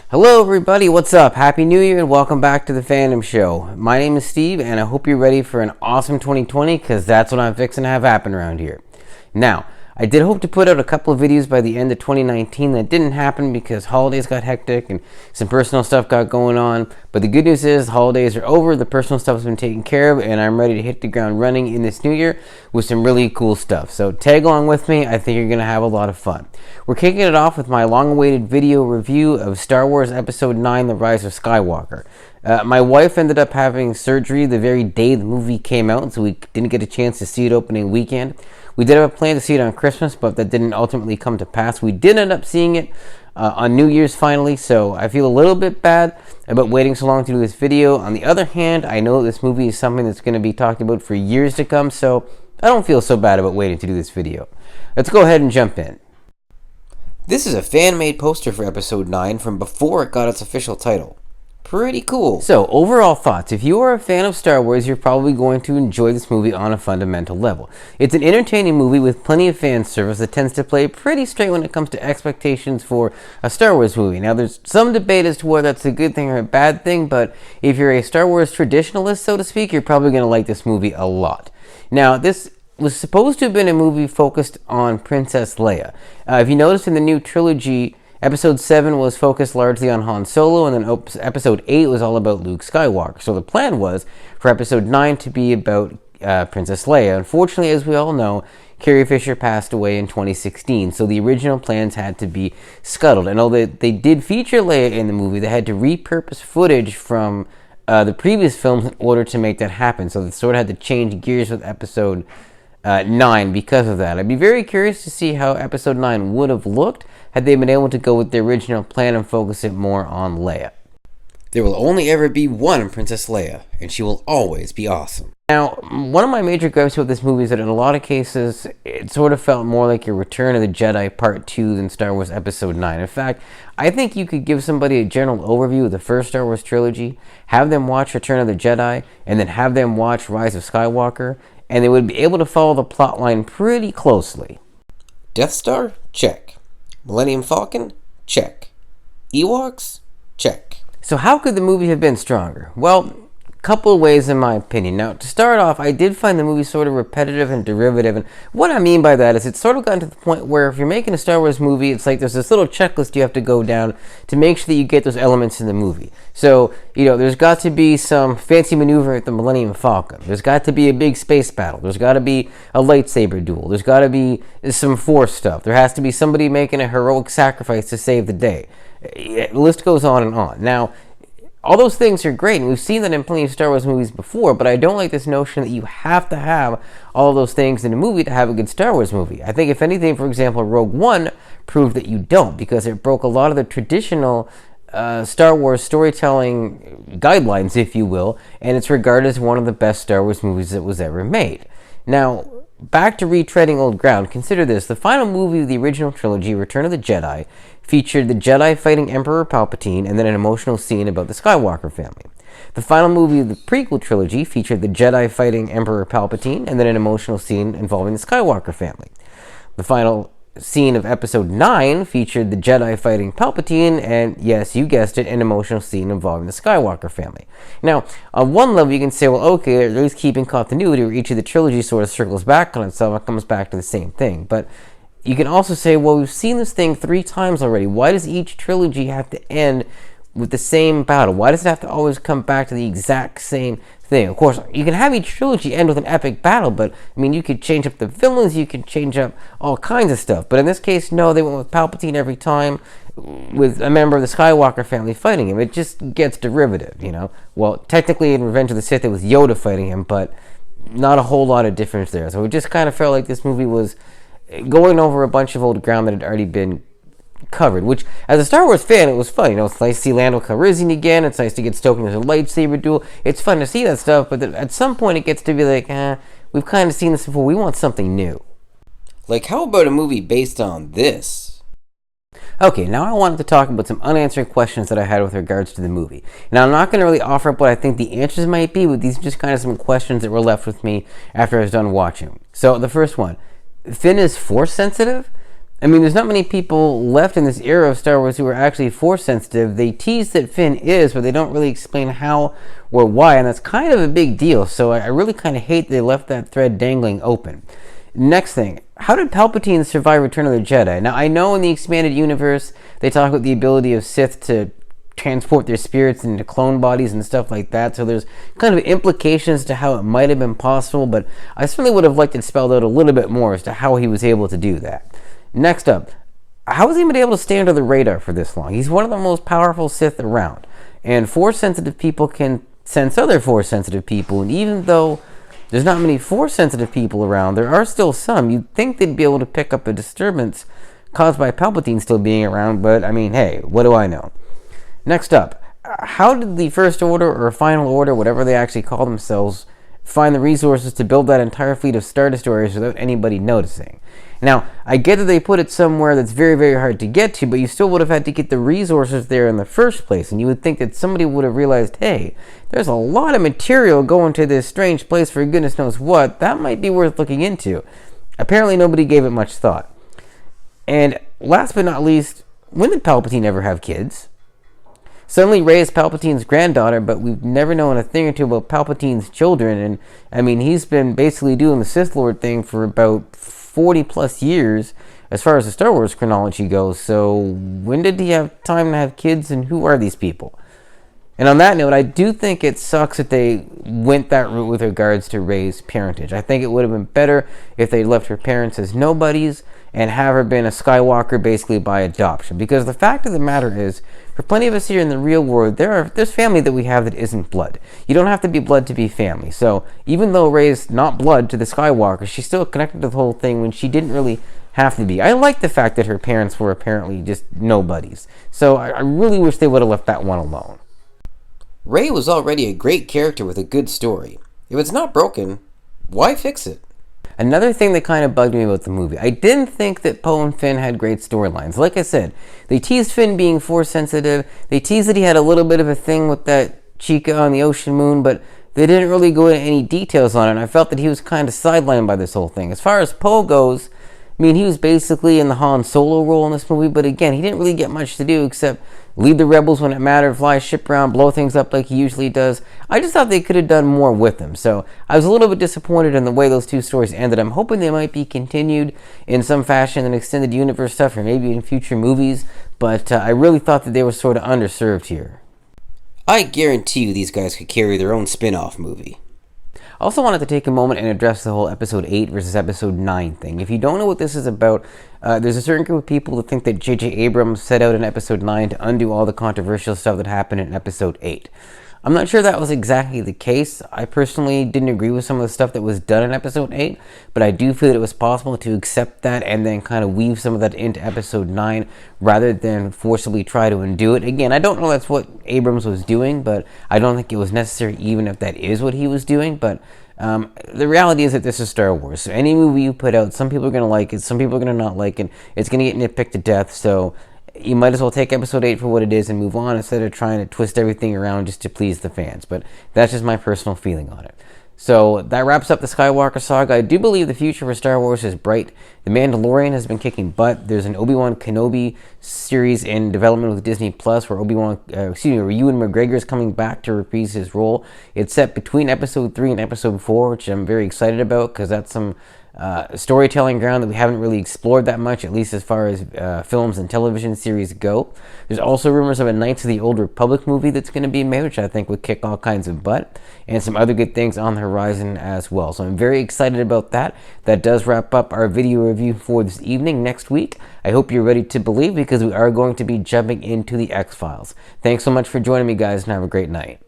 Hello everybody, what's up? Happy New Year and welcome back to the Fandom Show. My name is Steve and I hope you're ready for an awesome 2020 because that's what I'm fixing to have happen around here. Now, I did hope to put out a couple of videos by the end of 2019. That didn't happen because holidays got hectic and some personal stuff got going on. But the good news is the holidays are over, the personal stuff has been taken care of, and I'm ready to hit the ground running in this new year with some really cool stuff. So tag along with me, I think you're going to have a lot of fun. We're kicking it off with my long-awaited video review of Star Wars Episode 9, The Rise of Skywalker. My wife ended up having surgery the very day the movie came out, so we didn't get a chance to see it opening weekend. We did have a plan to see it on Christmas, but that didn't ultimately come to pass. We did end up seeing it on New Year's finally, so I feel a little bit bad about waiting so long to do this video. On the other hand, I know this movie is something that's going to be talked about for years to come, so I don't feel so bad about waiting to do this video. Let's go ahead and jump in. This is a fan-made poster for Episode 9 from before it got its official title. Pretty cool. So, overall thoughts. If you are a fan of Star Wars, you're probably going to enjoy this movie on a fundamental level. It's an entertaining movie with plenty of fan service that tends to play pretty straight when it comes to expectations for a Star Wars movie. Now, there's some debate as to whether that's a good thing or a bad thing, but if you're a Star Wars traditionalist, so to speak, you're probably going to like this movie a lot. Now, this was supposed to have been a movie focused on Princess Leia. If you notice in the new trilogy, Episode 7 was focused largely on Han Solo, and then Episode 8 was all about Luke Skywalker. So the plan was for Episode 9 to be about Princess Leia. Unfortunately, as we all know, Carrie Fisher passed away in 2016, so the original plans had to be scuttled. And although they did feature Leia in the movie, they had to repurpose footage from the previous films in order to make that happen. So they sort of had to change gears with Episode 9 because of that. I'd be very curious to see how Episode 9 would have looked had they been able to go with the original plan and focus it more on Leia. There will only ever be one Princess Leia, and she will always be awesome. Now, one of my major gripes with this movie is that in a lot of cases, it sort of felt more like a Return of the Jedi Part 2 than Star Wars Episode 9. In fact, I think you could give somebody a general overview of the first Star Wars trilogy, have them watch Return of the Jedi, and then have them watch Rise of Skywalker, and they would be able to follow the plotline pretty closely. Death Star? Check. Millennium Falcon? Check. Ewoks? Check. So how could the movie have been stronger? Well, a couple of ways in my opinion. Now, to start off, I did find the movie sort of repetitive and derivative, and what I mean by that is it's sort of gotten to the point where if you're making a Star Wars movie, it's like there's this little checklist you have to go down to make sure that you get those elements in the movie. So, there's got to be some fancy maneuver at the Millennium Falcon. There's got to be a big space battle. There's got to be a lightsaber duel. There's got to be some Force stuff. There has to be somebody making a heroic sacrifice to save the day. The list goes on and on. Now, all those things are great, and we've seen that in plenty of Star Wars movies before, but I don't like this notion that you have to have all of those things in a movie to have a good Star Wars movie. I think, if anything, for example, Rogue One proved that you don't, because it broke a lot of the traditional Star Wars storytelling guidelines, if you will, and it's regarded as one of the best Star Wars movies that was ever made. Now, back to retreading old ground, consider this. The final movie of the original trilogy, Return of the Jedi, featured the Jedi fighting Emperor Palpatine and then an emotional scene about the Skywalker family. The final movie of the prequel trilogy featured the Jedi fighting Emperor Palpatine and then an emotional scene involving the Skywalker family. The final scene of Episode 9 featured the Jedi fighting Palpatine and, yes, you guessed it, an emotional scene involving the Skywalker family. Now, on one level you can say, well, okay, they're at least keeping continuity where each of the trilogies sort of circles back on itself and comes back to the same thing. But you can also say, well, we've seen this thing 3 times already. Why does each trilogy have to end with the same battle? Why does it have to always come back to the exact same thing? Of course, you can have each trilogy end with an epic battle, but, you could change up the villains, you could change up all kinds of stuff. But in this case, no, they went with Palpatine every time, with a member of the Skywalker family fighting him. It just gets derivative, Well, technically in Revenge of the Sith, it was Yoda fighting him, but not a whole lot of difference there. So it just kind of felt like this movie was going over a bunch of old ground that had already been covered, which, as a Star Wars fan, it was fun. It's nice to see Lando Calrissian again. It's nice to get stoked into a lightsaber duel. It's fun to see that stuff, but at some point it gets to be like, we've kind of seen this before. We want something new. Like, how about a movie based on this? Okay, now I wanted to talk about some unanswered questions that I had with regards to the movie. Now, I'm not going to really offer up what I think the answers might be, but these are just kind of some questions that were left with me after I was done watching. So, the first one, Finn is Force sensitive? I mean, there's not many people left in this era of Star Wars who are actually Force sensitive. They tease that Finn is, but they don't really explain how or why, and that's kind of a big deal. So I really kind of hate they left that thread dangling open. Next thing, how did Palpatine survive Return of the Jedi? Now, I know in the expanded universe, they talk about the ability of Sith to transport their spirits into clone bodies and stuff like that, so there's kind of implications to how it might have been possible, but I certainly would have liked it spelled out a little bit more as to how he was able to do that. Next up, how has he been able to stay under the radar for this long? He's one of the most powerful Sith around, and Force-sensitive people can sense other Force-sensitive people, and even though there's not many Force-sensitive people around, there are still some. You'd think they'd be able to pick up a disturbance caused by Palpatine still being around, but I mean, hey, what do I know? Next up, how did the First Order or Final Order, whatever they actually call themselves, find the resources to build that entire fleet of Star Destroyers without anybody noticing? Now, I get that they put it somewhere that's very, very hard to get to, but you still would have had to get the resources there in the first place, and you would think that somebody would have realized, hey, there's a lot of material going to this strange place for goodness knows what, that might be worth looking into. Apparently nobody gave it much thought. And last but not least, when did Palpatine ever have kids? Suddenly Rey is Palpatine's granddaughter, but we've never known a thing or two about Palpatine's children, and I mean, he's been basically doing the Sith Lord thing for about 40 plus years as far as the Star Wars chronology goes, so when did he have time to have kids, and who are these people? And on that note, I do think it sucks that they went that route with regards to Rey's parentage. I think it would have been better if they left her parents as nobodies and have her been a Skywalker basically by adoption. Because the fact of the matter is, for plenty of us here in the real world, there's family that we have that isn't blood. You don't have to be blood to be family. So even though Rey's not blood to the Skywalker, she's still connected to the whole thing when she didn't really have to be. I like the fact that her parents were apparently just nobodies. So I really wish they would have left that one alone. Rey was already a great character with a good story. If it's not broken, why fix it? Another thing that kind of bugged me about the movie, I didn't think that Poe and Finn had great storylines. Like I said, they teased Finn being Force sensitive, they teased that he had a little bit of a thing with that chica on the ocean moon, but they didn't really go into any details on it, and I felt that he was kind of sidelined by this whole thing. As far as Poe goes, I mean, he was basically in the Han Solo role in this movie, but again, he didn't really get much to do except lead the rebels when it mattered, fly a ship around, blow things up like he usually does. I just thought they could have done more with him, so I was a little bit disappointed in the way those two stories ended. I'm hoping they might be continued in some fashion in extended universe stuff or maybe in future movies, but I really thought that they were sort of underserved here. I guarantee you these guys could carry their own spin-off movie. I also wanted to take a moment and address the whole episode 8 versus episode 9 thing. If you don't know what this is about, there's a certain group of people that think that J.J. Abrams set out in episode 9 to undo all the controversial stuff that happened in episode 8. I'm not sure that was exactly the case. I personally didn't agree with some of the stuff that was done in episode 8, but I do feel that it was possible to accept that and then kind of weave some of that into episode 9 rather than forcibly try to undo it. Again, I don't know that's what Abrams was doing, but I don't think it was necessary even if that is what he was doing, but the reality is that this is Star Wars, so any movie you put out, some people are going to like it, some people are going to not like it, it's going to get nitpicked to death, so you might as well take episode 8 for what it is and move on instead of trying to twist everything around just to please the fans. But that's just my personal feeling on it. So that wraps up the Skywalker Saga. I do believe the future for Star Wars is bright. The Mandalorian has been kicking butt. There's an Obi-Wan Kenobi series in development with Disney Plus where Ewan McGregor is coming back to reprise his role. It's set between episode 3 and episode 4, which I'm very excited about because that's some storytelling ground that we haven't really explored that much, at least as far as films and television series go. There's also rumors of a Knights of the Old Republic movie that's going to be made, which I think would kick all kinds of butt, and some other good things on the horizon as well. So I'm very excited about that. That does wrap up our video review for this evening. Next week, I hope you're ready to believe because we are going to be jumping into the X-Files. Thanks so much for joining me, guys, and have a great night.